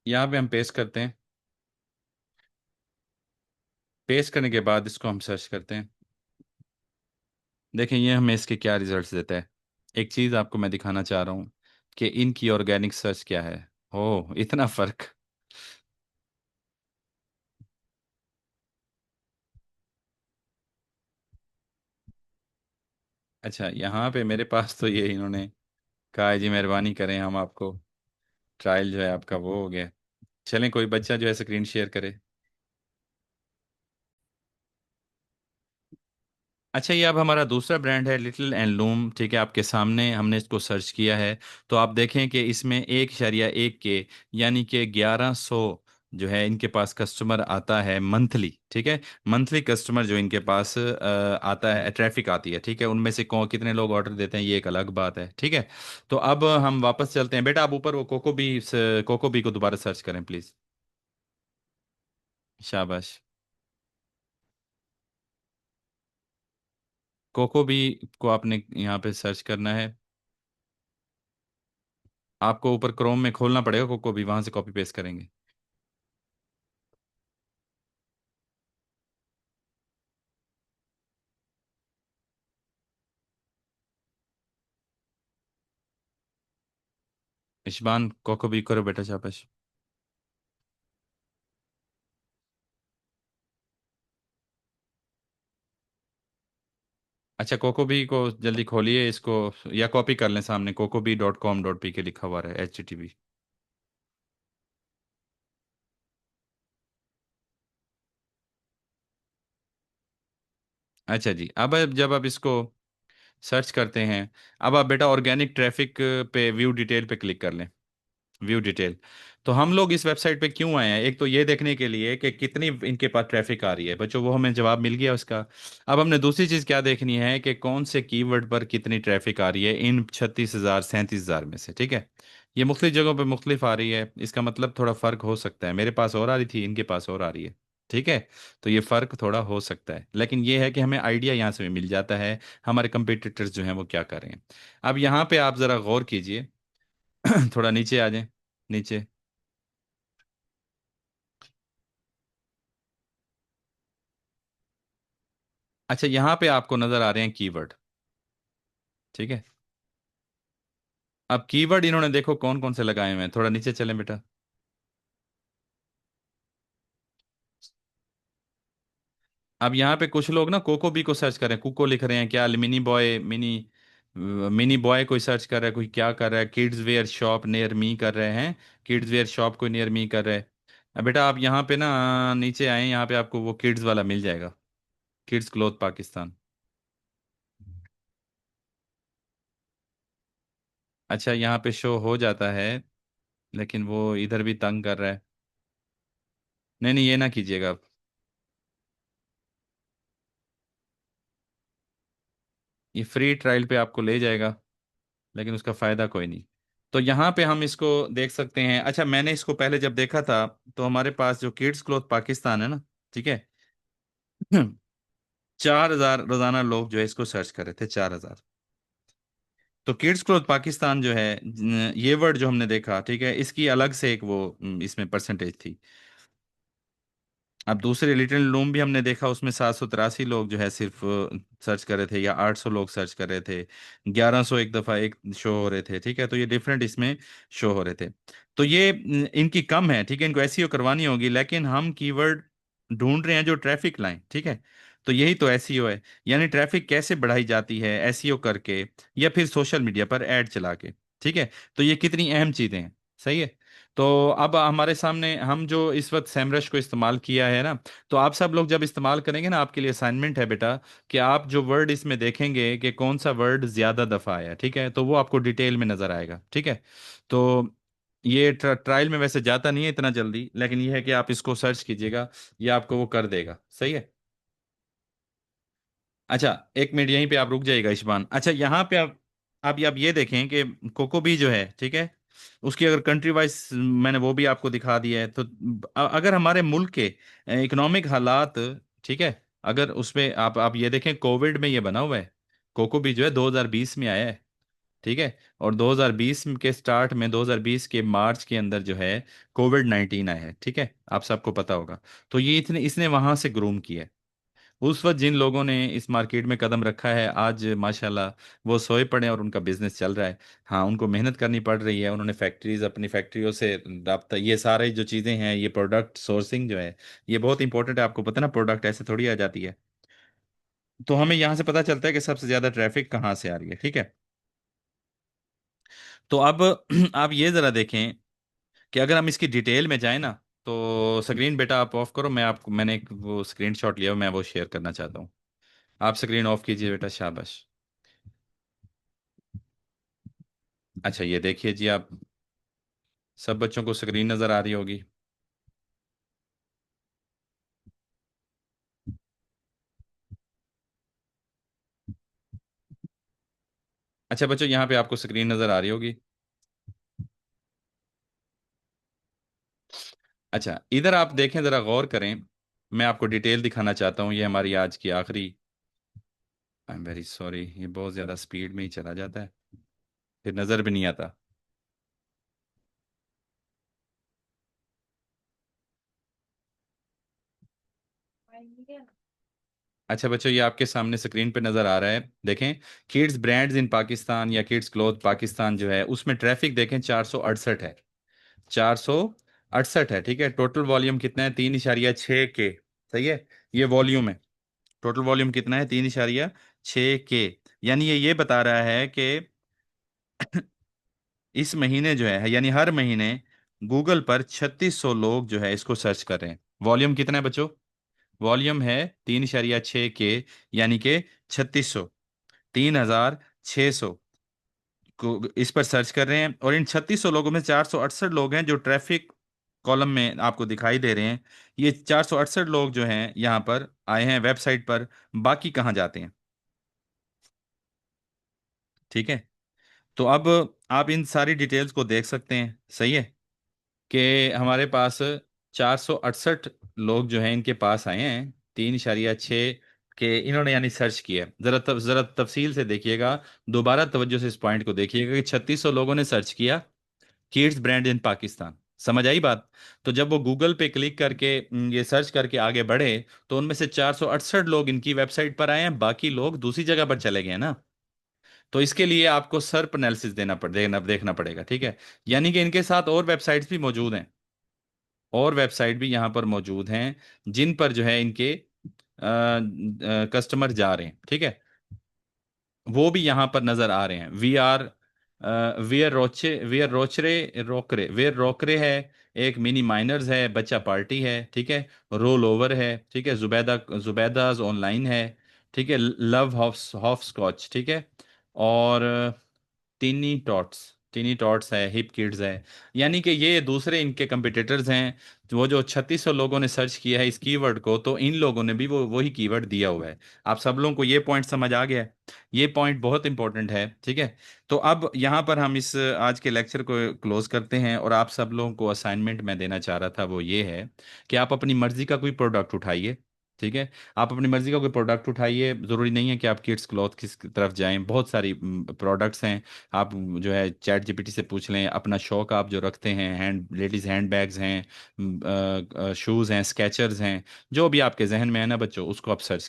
यहाँ पे हम पेस्ट करते हैं। पेस्ट करने के बाद इसको हम सर्च करते हैं। देखें ये हमें इसके क्या रिजल्ट्स देता है। एक चीज़ आपको मैं दिखाना चाह रहा हूँ कि इनकी ऑर्गेनिक सर्च क्या है। ओह, इतना फर्क। अच्छा, यहाँ पे मेरे पास तो ये इन्होंने कहा है जी मेहरबानी करें हम आपको, ट्रायल जो है आपका वो हो गया। चलें, कोई बच्चा जो है स्क्रीन शेयर करे। अच्छा, ये अब हमारा दूसरा ब्रांड है लिटिल एंड लूम। ठीक है, आपके सामने हमने इसको सर्च किया है। तो आप देखें कि इसमें 1.1 के, यानी कि 1100 जो है इनके पास कस्टमर आता है मंथली। ठीक है, मंथली कस्टमर जो इनके पास आता है, ट्रैफिक आती है। ठीक है, उनमें से कितने लोग ऑर्डर देते हैं ये एक अलग बात है। ठीक है, तो अब हम वापस चलते हैं। बेटा आप ऊपर वो कोको बी को दोबारा सर्च करें प्लीज़। शाबाश। कोको बी को आपने यहाँ पे सर्च करना है। आपको ऊपर क्रोम में खोलना पड़ेगा कोको भी, वहां से कॉपी पेस्ट करेंगे। इशबान कोको भी करो बेटा, शाबाश। अच्छा, कोको भी को जल्दी खोलिए इसको, या कॉपी कर लें, सामने cocobi.com.pk लिखा हुआ है, HTTP। अच्छा जी, अब जब आप इसको सर्च करते हैं, अब आप बेटा ऑर्गेनिक ट्रैफिक पे व्यू डिटेल पे क्लिक कर लें। View detail. तो हम लोग इस वेबसाइट पे क्यों आए हैं? एक तो ये देखने के लिए कि कितनी इनके पास ट्रैफिक आ रही है बच्चों, वो हमें जवाब मिल गया उसका। अब हमने दूसरी चीज़ क्या देखनी है कि कौन से कीवर्ड पर कितनी ट्रैफिक आ रही है इन 36,000 37,000 में से। ठीक है, ये मुख्तलिफ जगहों पे मुख्तलिफ आ रही है, इसका मतलब थोड़ा फ़र्क हो सकता है। मेरे पास और आ रही थी, इनके पास और आ रही है। ठीक है, तो ये फ़र्क थोड़ा हो सकता है, लेकिन ये है कि हमें आइडिया यहाँ से भी मिल जाता है हमारे कंपिटिटर्स जो हैं वो क्या कर रहे हैं। अब यहाँ पे आप ज़रा गौर कीजिए। थोड़ा नीचे आ जाएं, नीचे। अच्छा, यहाँ पे आपको नजर आ रहे हैं कीवर्ड। ठीक है, अब कीवर्ड इन्होंने देखो कौन कौन से लगाए हुए हैं, थोड़ा नीचे चलें बेटा। अब यहाँ पे कुछ लोग ना कोको बी को सर्च कर रहे हैं, कुको लिख रहे हैं क्या, मिनी बॉय, मिनी बॉय कोई सर्च कर रहा है, कोई क्या कर रहा है, kids where shop near me कर रहे हैं। किड्स वेयर शॉप कोई नियर मी कर रहे हैं। अब बेटा आप यहाँ पे ना नीचे आए, यहाँ पे आपको वो किड्स वाला मिल जाएगा, किड्स क्लोथ पाकिस्तान। अच्छा, यहाँ पे शो हो जाता है, लेकिन वो इधर भी तंग कर रहा है। नहीं नहीं, ये ना कीजिएगा आप। ये फ्री ट्रायल पे आपको ले जाएगा, लेकिन उसका फायदा कोई नहीं। तो यहाँ पे हम इसको देख सकते हैं। अच्छा, मैंने इसको पहले जब देखा था, तो हमारे पास जो किड्स क्लोथ पाकिस्तान है ना, ठीक है, 4,000 रोजाना लोग जो है इसको सर्च कर रहे थे, 4,000। तो किड्स क्लोथ पाकिस्तान जो है, ये वर्ड जो हमने देखा, ठीक है, इसकी अलग से एक वो इसमें परसेंटेज थी। अब दूसरे लिटिल लूम भी हमने देखा, उसमें 783 लोग जो है सिर्फ सर्च कर रहे थे, या 800 लोग सर्च कर रहे थे। 1100 एक दफ़ा एक शो हो रहे थे। ठीक है, तो ये डिफरेंट इसमें शो हो रहे थे। तो ये इनकी कम है। ठीक है, इनको एसईओ करवानी होगी, लेकिन हम कीवर्ड ढूंढ रहे हैं जो ट्रैफिक लाएं। ठीक है, तो यही तो एसईओ है, यानी ट्रैफिक कैसे बढ़ाई जाती है, एसईओ करके या फिर सोशल मीडिया पर ऐड चला के। ठीक है, तो ये कितनी अहम चीज़ें हैं। सही है। तो अब हमारे सामने हम जो इस वक्त सैमरश को इस्तेमाल किया है ना, तो आप सब लोग जब इस्तेमाल करेंगे ना, आपके लिए असाइनमेंट है बेटा, कि आप जो वर्ड इसमें देखेंगे कि कौन सा वर्ड ज़्यादा दफ़ा आया, ठीक है, तो वो आपको डिटेल में नज़र आएगा। ठीक है, तो ये ट्रायल में वैसे जाता नहीं है इतना जल्दी, लेकिन ये है कि आप इसको सर्च कीजिएगा, ये आपको वो कर देगा। सही है। अच्छा, एक मिनट यहीं पे आप रुक जाइएगा इशबान। अच्छा, यहाँ पे आप ये देखें कि कोको भी जो है, ठीक है, उसकी अगर कंट्री वाइज मैंने वो भी आपको दिखा दिया है। तो अगर हमारे मुल्क के इकोनॉमिक हालात, ठीक है, अगर उसमें आप ये देखें, कोविड में ये बना हुआ है। कोको भी जो है 2020 में आया है। ठीक है। और 2020 के स्टार्ट में, 2020 के मार्च के अंदर जो है कोविड-19 आया है, ठीक है, आप सबको पता होगा। तो ये इतने इसने वहां से ग्रूम किया है। उस वक्त जिन लोगों ने इस मार्केट में कदम रखा है, आज माशाल्लाह वो सोए पड़े हैं और उनका बिजनेस चल रहा है। हाँ, उनको मेहनत करनी पड़ रही है, उन्होंने फैक्ट्रीज, अपनी फैक्ट्रियों से रब्ता, ये सारे जो चीज़ें हैं, ये प्रोडक्ट सोर्सिंग जो है, ये बहुत इंपॉर्टेंट है। आपको पता है ना, प्रोडक्ट ऐसे थोड़ी आ जाती है। तो हमें यहाँ से पता चलता है कि सबसे ज़्यादा ट्रैफिक कहाँ से आ रही है, ठीक है। तो अब आप ये ज़रा देखें कि अगर हम इसकी डिटेल में जाएं ना, तो स्क्रीन बेटा आप ऑफ करो, मैं आपको, मैंने एक वो स्क्रीनशॉट लिया, मैं वो शेयर करना चाहता हूँ। आप स्क्रीन ऑफ कीजिए बेटा, शाबाश। अच्छा, ये देखिए जी आप, सब बच्चों को स्क्रीन नजर आ रही होगी। अच्छा बच्चों, यहाँ पे आपको स्क्रीन नजर आ रही होगी। अच्छा, इधर आप देखें, जरा गौर करें। मैं आपको डिटेल दिखाना चाहता हूँ, ये हमारी आज की आखिरी। आई एम वेरी सॉरी, ये बहुत ज़्यादा स्पीड में ही चला जाता है, फिर नज़र भी नहीं आता। अच्छा बच्चों, ये आपके सामने स्क्रीन पे नज़र आ रहा है, देखें। किड्स ब्रांड्स इन पाकिस्तान या किड्स क्लोथ पाकिस्तान जो है, उसमें ट्रैफिक देखें 468 है। 468 है, ठीक है। टोटल वॉल्यूम कितना है? 3.6 के। सही है, ये वॉल्यूम है। टोटल वॉल्यूम कितना है? 3.6 के। यानी ये बता रहा है कि इस महीने जो है, यानी हर महीने गूगल पर 3600 लोग जो है इसको सर्च कर रहे हैं। वॉल्यूम कितना है बच्चों? वॉल्यूम है 3.6 के, यानी कि 3600, 3600 को इस पर सर्च कर रहे हैं। और इन 3600 लोगों में 468 लोग हैं जो ट्रैफिक कॉलम में आपको दिखाई दे रहे हैं। ये 468 लोग जो हैं यहाँ पर आए हैं वेबसाइट पर। बाकी कहाँ जाते हैं? ठीक है। तो अब आप इन सारी डिटेल्स को देख सकते हैं, सही है, कि हमारे पास 468 लोग जो हैं इनके पास आए हैं। 3.6 के इन्होंने यानी सर्च किया है। जरा तफसील से देखिएगा, दोबारा तवज्जो से इस पॉइंट को देखिएगा कि 3600 लोगों ने सर्च किया किड्स ब्रांड इन पाकिस्तान। समझ आई बात? तो जब वो गूगल पे क्लिक करके ये सर्च करके आगे बढ़े, तो उनमें से 468 लोग इनकी वेबसाइट पर आए हैं, बाकी लोग दूसरी जगह पर चले गए ना। तो इसके लिए आपको सर्प एनालिसिस देखना पड़ेगा, ठीक है। यानी कि इनके साथ और वेबसाइट्स भी मौजूद हैं, और वेबसाइट भी यहाँ पर मौजूद हैं जिन पर जो है इनके कस्टमर जा रहे हैं, ठीक है। वो भी यहाँ पर नजर आ रहे हैं। वी आर रोचरे है, एक मिनी माइनर्स है, बच्चा पार्टी है, ठीक है। रोल ओवर है, ठीक है। जुबैदाज ऑनलाइन है, ठीक है। लव हॉफ स्कॉच, ठीक है। और टीनी टॉट्स है, हिप किड्स है। यानी कि ये दूसरे इनके कंपिटिटर्स हैं। वो जो 3600 लोगों ने सर्च किया है इस कीवर्ड को, तो इन लोगों ने भी वो वही कीवर्ड दिया हुआ है। आप सब लोगों को ये पॉइंट समझ आ गया है? ये पॉइंट बहुत इंपॉर्टेंट है, ठीक है। तो अब यहाँ पर हम इस आज के लेक्चर को क्लोज करते हैं, और आप सब लोगों को असाइनमेंट मैं देना चाह रहा था, वो ये है कि आप अपनी मर्जी का कोई प्रोडक्ट उठाइए, ठीक है। आप अपनी मर्जी का कोई प्रोडक्ट उठाइए, ज़रूरी नहीं है कि आप किड्स क्लॉथ की तरफ जाएं, बहुत सारी प्रोडक्ट्स हैं। आप जो है चैट जीपीटी से पूछ लें, अपना शौक आप जो रखते हैं, लेडीज़ हैंड बैग्स हैं, शूज़ हैं, स्केचर्स हैं, जो भी आपके जहन में है ना बच्चों, उसको आप सर्च